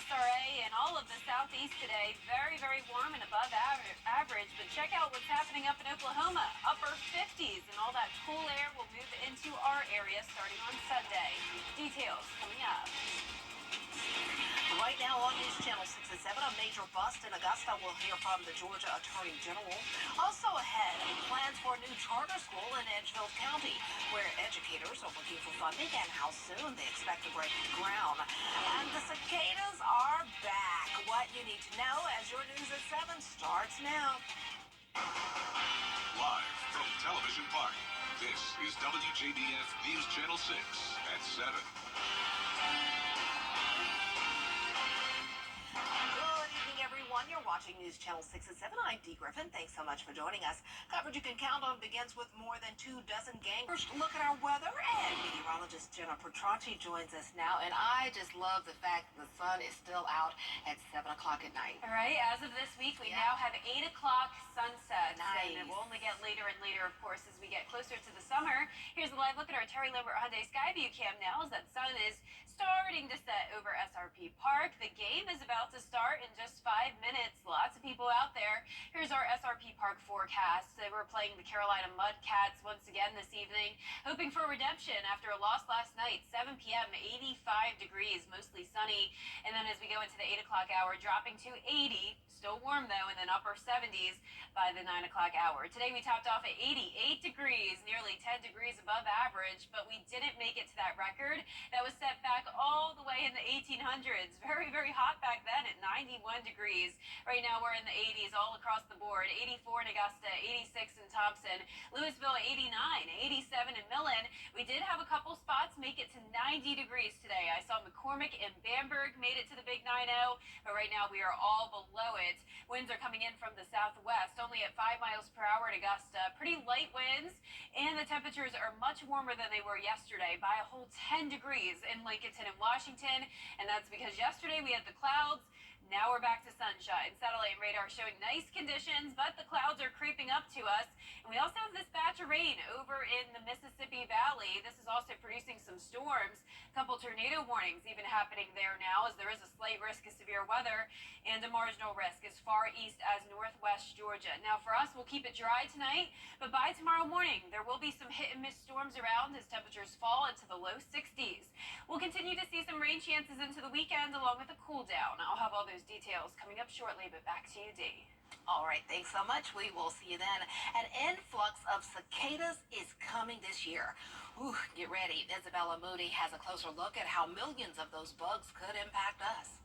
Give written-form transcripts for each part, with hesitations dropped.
SRA and all of the southeast today. Very, very warm and above average. But check out what's happening up in Oklahoma. Upper 50s, and all that cool air will move into our area starting on Sunday. Details coming up. Right now on News Channel 6 and 7, a major bust in Augusta. We'll hear from the Georgia Attorney General. Also ahead, plans for a new charter school in Edgefield County, where educators are looking for funding and how soon they expect to break ground. And the cicadas are back. What you need to know as your News at 7 starts now. Live from Television Park, this is WJBF News Channel 6 at 7. You're watching News Channel 6 and 7. I'm Dee Griffin. Thanks so much for joining us. Coverage you can count on begins with more than 24 gangs. First look at our weather, and meteorologist Jenna Petracci joins us now. And I just love the fact that the sun is still out at 7 o'clock at night. All right, as of this week, we now have 8 o'clock sunset. Nice. And it will only get later and later, of course, as we get closer to the summer. Here's a live look at our Terry Lambert Hyundai Skyview cam now as that sun is starting to set over SRP Park. The game is about to start in just 5 minutes. Lots of people out there. Here's our SRP Park forecast. We're playing the Carolina Mudcats once again this evening, hoping for redemption after a loss last night. 7 p.m., 85 degrees, mostly sunny. And then as we go into the 8 o'clock hour, dropping to 80, still warm though, and then upper 70s by the 9 o'clock hour. Today we topped off at 88 degrees, nearly 10 degrees above average, but we didn't make it to that record. That was set back all the way in the 1800s. Very, very hot back then at 91 degrees. Right now we're in the 80s all across the board. 84 in Augusta, 86 in Thompson, Louisville 89, 87 in Millen. We did have a couple spots make it to 90 degrees today. I saw McCormick and Bamberg made it to the big 90, but right now we are all below it. Winds are coming in from the southwest, only at 5 miles per hour in Augusta. Pretty light winds, and the temperatures are much warmer than they were yesterday by a whole 10 degrees in Lincolnton and Washington, and that's because yesterday we had the clouds. Now we're back to sunshine. Satellite radar showing nice conditions, but the clouds are creeping up to us. And we also have this batch of rain over in the Mississippi Valley. This is also producing some storms. A couple tornado warnings even happening there now, as there is a slight risk of severe weather and a marginal risk as far east as northwest Georgia. Now for us, we'll keep it dry tonight, but by tomorrow morning, there will be some hit and miss storms around as temperatures fall into the low 60s. We'll continue to see some rain chances into the weekend along with a cool down. I'll have all those details coming up shortly, but back to you, Dee. All right, thanks so much. We will see you then. An influx of cicadas is coming this year. Ooh, get ready. Isabella Moody has a closer look at how millions of those bugs could impact us.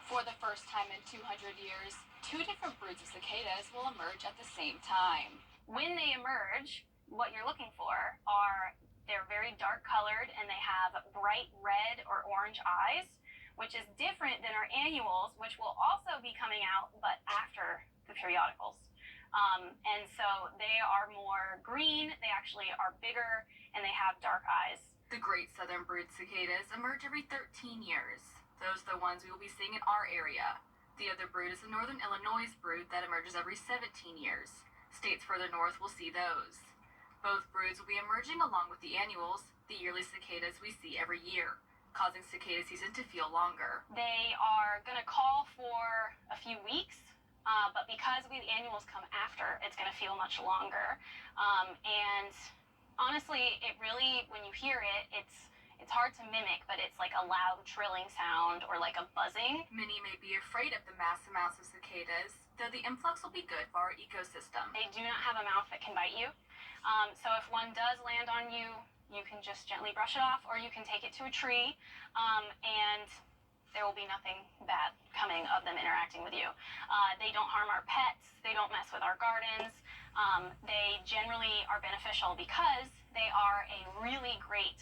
For the first time in 200 years, 2 different broods of cicadas will emerge at the same time. When they emerge, what you're looking for are they're very dark colored and they have bright red or orange eyes, which is different than our annuals, which will also be coming out, but after the periodicals. And so they are more green, they actually are bigger, and they have dark eyes. The great southern brood cicadas emerge every 13 years. Those are the ones we will be seeing in our area. The other brood is the northern Illinois brood that emerges every 17 years. States further north will see those. Both broods will be emerging along with the annuals, the yearly cicadas we see every year, causing cicada season to feel longer. They are going to call for a few weeks, but because the annuals come after, it's going to feel much longer. And honestly, it really, when you hear it, it's hard to mimic, but it's like a loud trilling sound or like a buzzing. Many may be afraid of the mass amounts of cicadas, though the influx will be good for our ecosystem. They do not have a mouth that can bite you. So if one does land on you, you can just gently brush it off, or you can take it to a tree, and there will be nothing bad coming of them interacting with you. They don't harm our pets. They don't mess with our gardens. They generally are beneficial because they are a really great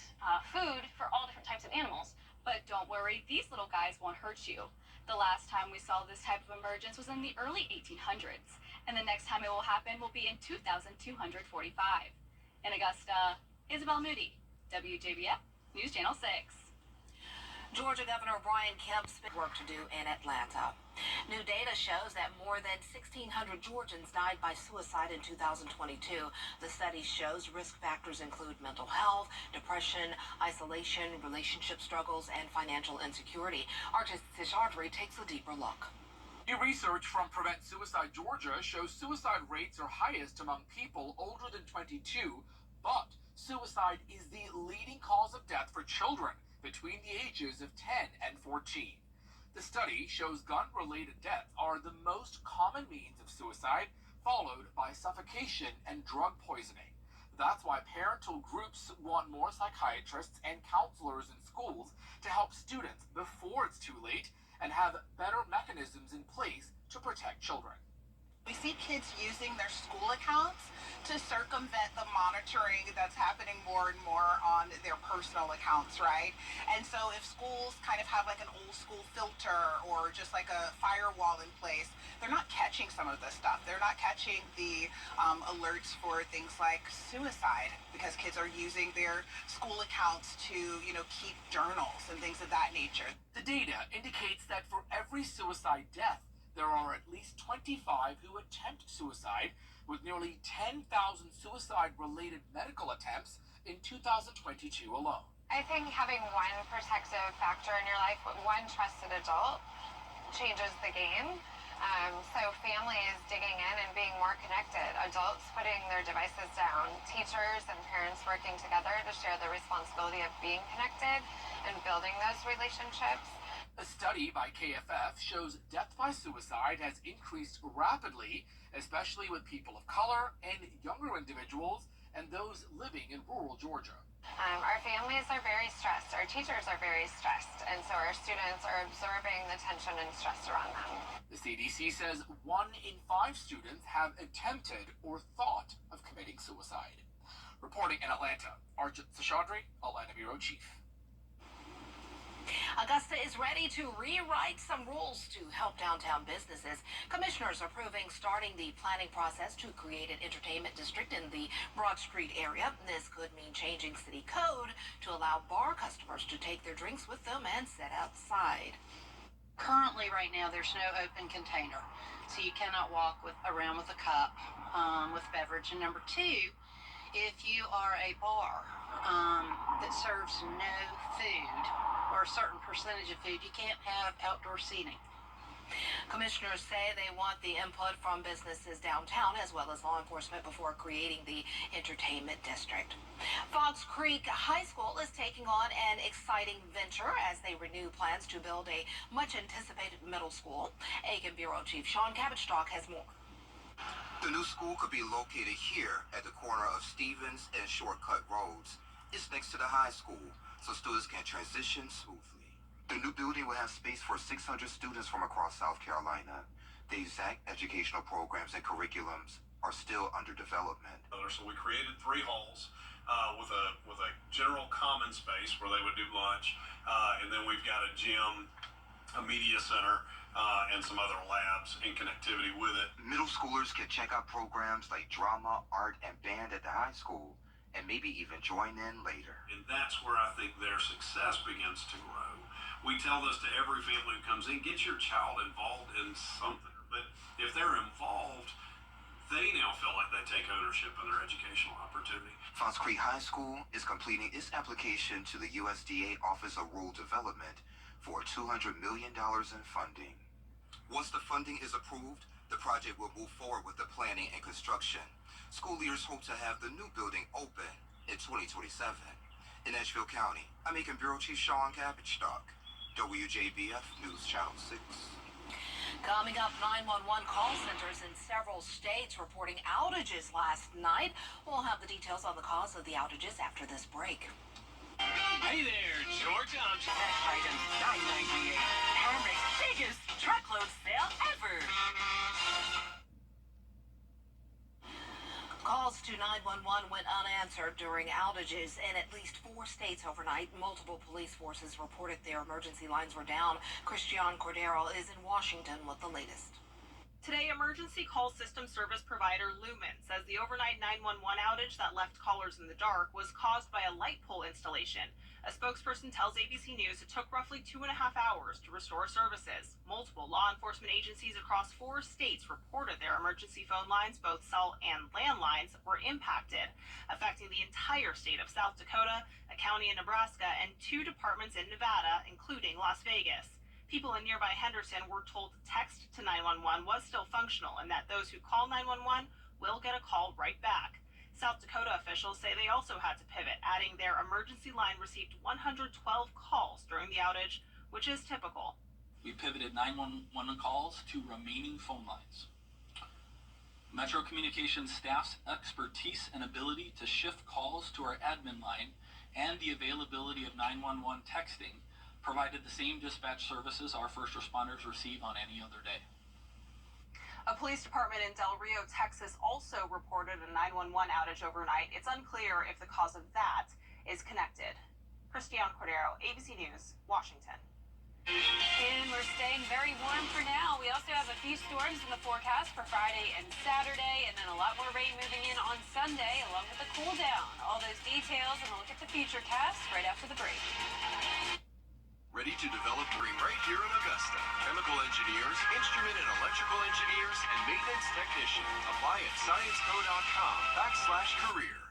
food for all different types of animals. But don't worry, these little guys won't hurt you. The last time we saw this type of emergence was in the early 1800s, and the next time it will happen will be in 2245. In Augusta, Isabel Moody, WJBF, News Channel 6. Georgia Governor Brian Kemp's work to do in Atlanta. New data shows that more than 1,600 Georgians died by suicide in 2022. The study shows risk factors include mental health, depression, isolation, relationship struggles, and financial insecurity. Artist Seshadri takes a deeper look. New research from Prevent Suicide Georgia shows suicide rates are highest among people older than 22, but suicide is the leading cause of death for children between the ages of 10 and 14. The study shows gun-related deaths are the most common means of suicide, followed by suffocation and drug poisoning. That's why parental groups want more psychiatrists and counselors in schools to help students before it's too late and have better mechanisms in place to protect children. We see kids using their school accounts to circumvent the monitoring that's happening more and more on their personal accounts, right? And so if schools kind of have like an old school filter or just like a firewall in place, they're not catching some of this stuff. They're not catching the alerts for things like suicide because kids are using their school accounts to, keep journals and things of that nature. The data indicates that for every suicide death, there are at least 25 who attempt suicide, with nearly 10,000 suicide-related medical attempts in 2022 alone. I think having one protective factor in your life, one trusted adult, changes the game. So families digging in and being more connected, adults putting their devices down, teachers and parents working together to share the responsibility of being connected and building those relationships. A study by KFF shows death by suicide has increased rapidly, especially with people of color and younger individuals and those living in rural Georgia. Our families are very stressed, our teachers are very stressed, and so our students are absorbing the tension and stress around them. The CDC says 1 in 5 students have attempted or thought of committing suicide. Reporting in Atlanta, Arjit Seshadri, Atlanta Bureau Chief. Augusta is ready to rewrite some rules to help downtown businesses. Commissioners are approving starting the planning process to create an entertainment district in the Broad Street area. This could mean changing city code to allow bar customers to take their drinks with them and sit outside. Currently, right now, there's no open container, so you cannot walk around with a cup with beverage. And number two, if you are a bar that serves no food or a certain percentage of food, you can't have outdoor seating. Commissioners say they want the input from businesses downtown as well as law enforcement before creating the entertainment district. Fox Creek High School is taking on an exciting venture as they renew plans to build a much-anticipated middle school. Aiken Bureau Chief Sean Cabotstock has more. The new school could be located here at the corner of Stevens and Shortcut Roads. It's next to the high school, so students can transition smoothly. The new building will have space for 600 students from across South Carolina. The exact educational programs and curriculums are still under development. So we created 3 halls with a general common space where they would do lunch, and then we've got a gym, a media center, and some other labs in connectivity with it. Middle schoolers can check out programs like drama, art, and band at the high school, and maybe even join in later. And that's where I think their success begins to grow. We tell this to every family who comes in: get your child involved in something. But if they're involved, they now feel like they take ownership of their educational opportunity. Fox Creek High School is completing its application to the USDA Office of Rural Development for $200 million in funding. Once the funding is approved, the project will move forward with the planning and construction. School leaders hope to have the new building open in 2027. In Edgefield County, I'm Aiken Bureau Chief Sean Cabotstock, WJBF News Channel 6. Coming up, 911 call centers in several states reporting outages last night. We'll have the details on the cause of the outages after this break. Hey there, Georgia. I'm Item 998. Hamrick's biggest truckload sale ever. Calls to 911 went unanswered during outages in at least 4 states overnight. Multiple police forces reported their emergency lines were down. Christian Cordero is in Washington with the latest. Today, emergency call system service provider Lumen says the overnight 911 outage that left callers in the dark was caused by a light pole installation. A spokesperson tells ABC News it took roughly 2.5 hours to restore services. Multiple law enforcement agencies across 4 states reported their emergency phone lines, both cell and landlines, were impacted, affecting the entire state of South Dakota, a county in Nebraska, and 2 departments in Nevada, including Las Vegas. People in nearby Henderson were told text to 911 was still functional and that those who call 911 will get a call right back. South Dakota officials say they also had to pivot, adding their emergency line received 112 calls during the outage, which is typical. We pivoted 911 calls to remaining phone lines. Metro Communications staff's expertise and ability to shift calls to our admin line and the availability of 911 texting provided the same dispatch services our first responders receive on any other day. A police department in Del Rio, Texas also reported a 911 outage overnight. It's unclear if the cause of that is connected. Christiane Cordero, ABC News, Washington. And we're staying very warm for now. We also have a few storms in the forecast for Friday and Saturday, and then a lot more rain moving in on Sunday, along with the cool down. All those details and a look at the future cast right after the break. Ready to develop dream right here in Augusta. Chemical engineers, instrument and electrical engineers, and maintenance technician. Apply at scienceco.com/career.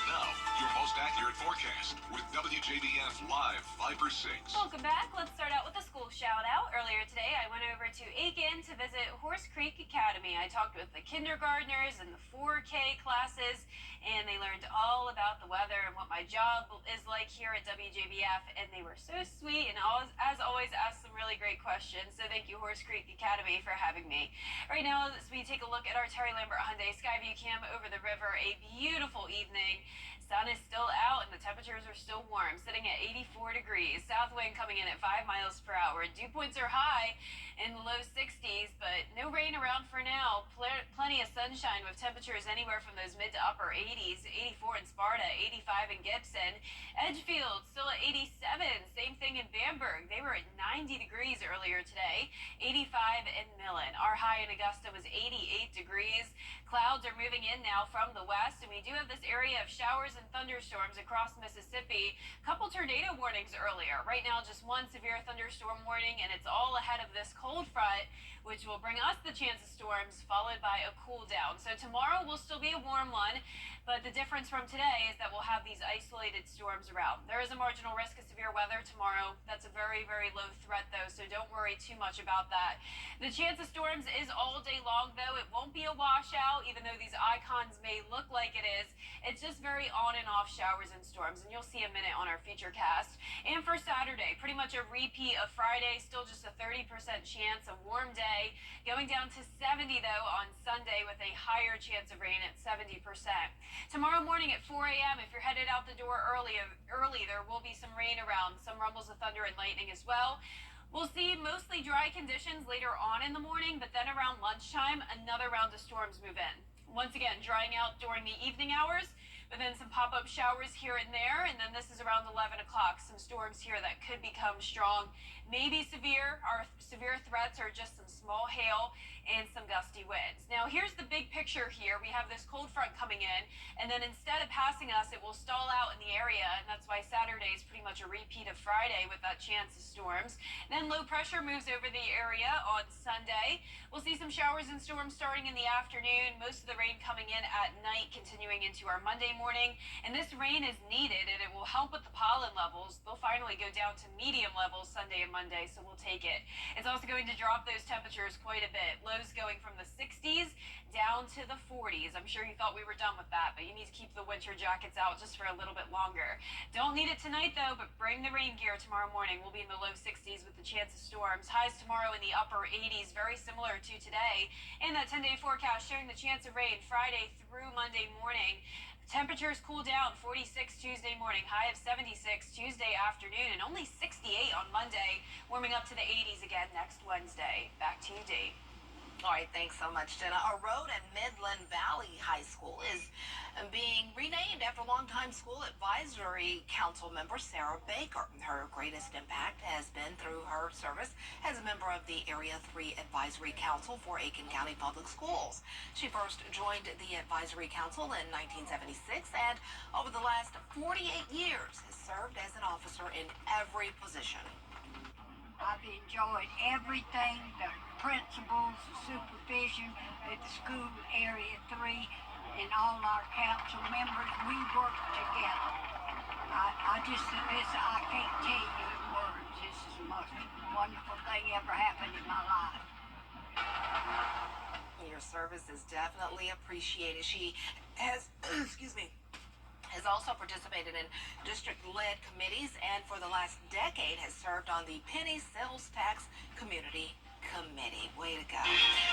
Now, your most accurate forecast with WJBF Live 5 for 6. Welcome back. Let's start out with a school shout out. Earlier today, I went over to Aiken to visit Horse Creek Academy. I talked with the kindergartners and the 4K classes, and they learned all about the weather and what my job is like here at WJBF, and they were so sweet and as always asked some really great questions. So thank you, Horse Creek Academy, for having me. Right now, as we take a look at our Terry Lambert Hyundai Skyview Cam over the river, a beautiful evening. Sun is still out and the temperatures are still warm, sitting at 84 degrees. South wind coming in at 5 miles per hour. Dew points are high in the low 60s, but no rain around for now. Plenty of sunshine with temperatures anywhere from those mid to upper 80s. 84 in Sparta, 85 in Gibson. Edgefield still at 87. Same thing in Bamberg. They were at 90 degrees earlier today. 85 in Millen. Our high in Augusta was 88 degrees. Clouds are moving in now from the west, and we do have this area of showers and thunderstorms across Mississippi. Couple tornado warnings earlier. Right now, just one severe thunderstorm warning, and it's all ahead of this cold front, which will bring us the chance of storms, followed by a cool down. So tomorrow will still be a warm one, but the difference from today is that we'll have these isolated storms around. There is a marginal risk of severe weather tomorrow. That's a very, very low threat, though, so don't worry too much about that. The chance of storms is all day long, though. It won't be a washout, even though these icons may look like it is. It's just very on and off showers and storms, and you'll see a minute on our feature cast. And for Saturday, pretty much a repeat of Friday, still just a 30% chance, a warm day, going down to 70, though, on Sunday with a higher chance of rain at 70%. Tomorrow morning at 4 a.m., if you're headed out the door early, there will be some rain around, some rumbles of thunder and lightning as well. We'll see mostly dry conditions later on in the morning, but then around lunchtime, another round of storms move in. Once again, drying out during the evening hours, but then some pop-up showers here and there, and then this is around 11 o'clock. Some storms here that could become strong, maybe severe. Our severe threats are just some small hail and some gusty winds. Now, here's the big picture here. We have this cold front coming in, and then instead of passing us, it will stall out in the area, and that's why Saturday is pretty much a repeat of Friday with that chance of storms. Then low pressure moves over the area on Sunday. We'll see some showers and storms starting in the afternoon, most of the rain coming in at night, continuing into our Monday morning. And this rain is needed, and it will help with the pollen levels. They'll finally go down to medium levels Sunday and Monday, so we'll take it. It's also going to drop those temperatures quite a bit. Lows going from the 60s down to the 40s. I'm sure you thought we were done with that, but you need to keep the winter jackets out just for a little bit longer. Don't need it tonight, though, but bring the rain gear tomorrow morning. We'll be in the low 60s with the chance of storms. Highs tomorrow in the upper 80s, very similar to today. And that 10-day forecast showing the chance of rain Friday through Monday morning. Temperatures cool down, 46 Tuesday morning, high of 76 Tuesday afternoon, and only 68 on Monday, warming up to the 80s again next Wednesday. Back to you, Dee. All right, thanks so much, Jenna. A road in Midland Valley High School is being renamed after longtime school advisory council member Sarah Baker. Her greatest impact has been through her service as a member of the Area 3 Advisory Council for Aiken County Public Schools. She first joined the Advisory Council in 1976 and over the last 48 years has served as an officer in every position. I've enjoyed everything, the principals, the supervision at the school Area 3, and all our council members. We work together. I can't tell you in words. This is the most wonderful thing ever happened in my life. Your service is definitely appreciated. She has, has also participated in district-led committees and for the last decade has served on the Penny Sales Tax Community Committee. Way to go.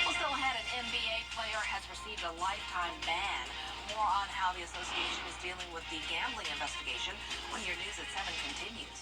Well, still ahead, an NBA player has received a lifetime ban. More on how the association is dealing with the gambling investigation when your News at 7 continues.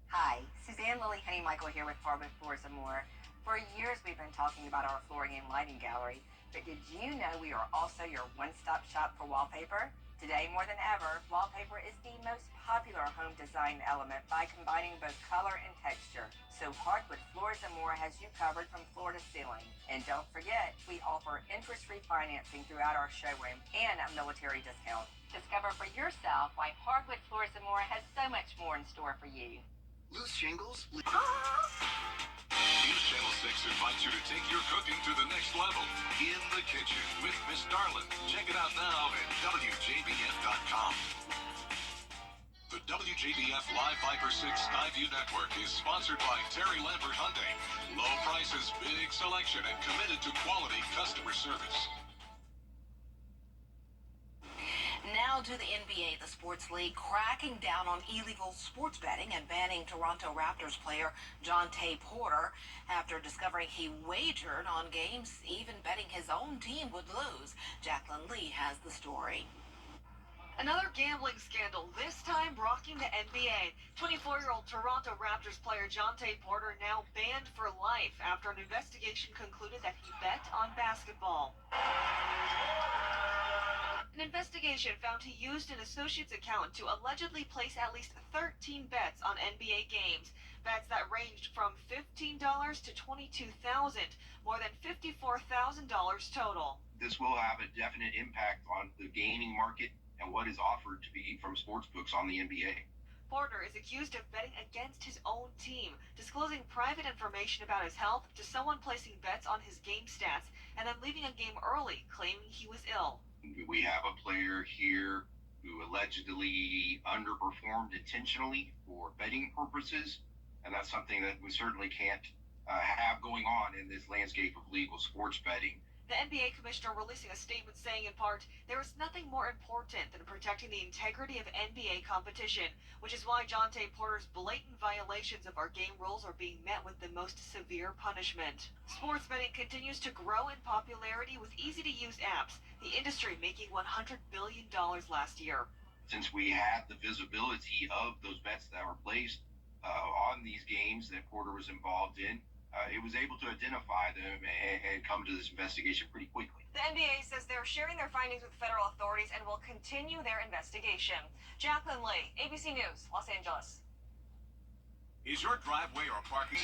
Hi, Suzanne Lily Henny Michael here with Hardwood Floors and More. For years, we've been talking about our flooring and lighting gallery, but did you know we are also your one-stop shop for wallpaper? Today, more than ever, wallpaper is the most popular home design element by combining both color and texture. So Hardwood Floors and More has you covered from floor to ceiling. And don't forget, we offer interest-free financing throughout our showroom and a military discount. Discover for yourself why Hardwood Floors and More has so much more in store for you. Loose shingles? News Channel 6 invites you to take your cooking to the next level. In the Kitchen with Miss Darlin. Check it out now at WJBF.com. The WJBF Live Viper 6 Skyview Network is sponsored by Terry Lambert Hyundai. Low prices, big selection, and committed to quality customer service. Now to the NBA, the sports league cracking down on illegal sports betting and banning Toronto Raptors player Jonte Porter after discovering he wagered on games, even betting his own team would lose. Jacqueline Lee has the story. Another gambling scandal, this time rocking the NBA. 24-year-old Toronto Raptors player Jonte Porter now banned for life after an investigation concluded that he bet on basketball. An investigation found he used an associate's account to allegedly place at least 13 bets on NBA games. Bets that ranged from $15 to $22,000, more than $54,000 total. This will have a definite impact on the gaming market and what is offered to be from sportsbooks on the NBA. Porter is accused of betting against his own team, disclosing private information about his health to someone placing bets on his game stats, and then leaving a game early, claiming he was ill. We have a player here who allegedly underperformed intentionally for betting purposes, and that's something that we certainly can't have going on in this landscape of legal sports betting. The NBA commissioner releasing a statement saying in part, there is nothing more important than protecting the integrity of NBA competition, which is why Jonte Porter's blatant violations of our game rules are being met with the most severe punishment. Sports betting continues to grow in popularity with easy-to-use apps, the industry making $100 billion last year. Since we had the visibility of those bets that were placed on these games that Porter was involved in, it was able to identify them and come to this investigation pretty quickly. The NBA says they're sharing their findings with federal authorities and will continue their investigation. Jacqueline Lee, ABC News, Los Angeles. Is your driveway or parking...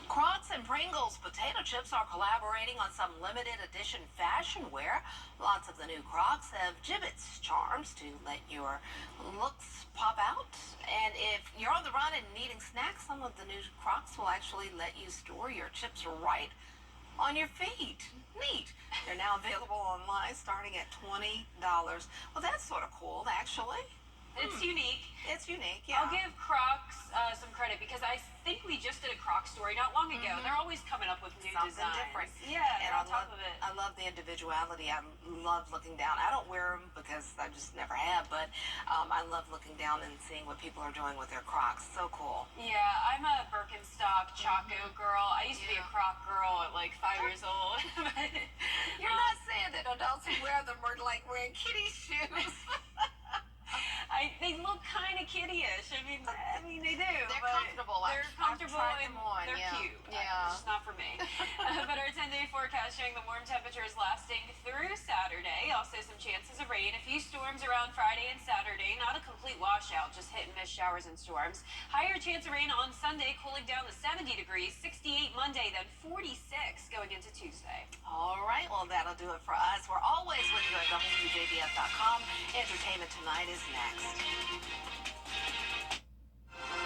Crocs and Pringles potato chips are collaborating on some limited edition fashion wear. Lots of the new Crocs have gibbets charms to let your looks pop out. And if you're on the run and needing snacks, some of the new Crocs will actually let you store your chips right on your feet. Neat. They're now available online starting at $20. Well, that's sort of cool, actually. It's unique. It's unique, yeah. I'll give Crocs some credit because I think we just did a Crocs story not long ago. They're always coming up with new Something designs. different. Yeah, and on top of it. I love the individuality. I love looking down. I don't wear them because I just never have, but I love looking down and seeing what people are doing with their Crocs. So cool. Yeah, I'm a Birkenstock Chaco girl. I used to be a Croc girl at like 5 years old. You're not saying that adults who wear them are like wearing kitty shoes. They look kind of kiddie-ish. I mean, they do. They're comfortable. They're comfortable I've tried and them on. they're cute. Yeah. just not for me. But our 10-day forecast showing the warm temperatures lasting through Saturday. Also some chances of rain. A few storms around Friday and Saturday. Not a complete washout, just hit and miss showers and storms. Higher chance of rain on Sunday, cooling down to 70 degrees. 68 Monday, then 46 going into Tuesday. All right, well, that'll do it for us. We're always with you at WJBF.com. Entertainment Tonight is next.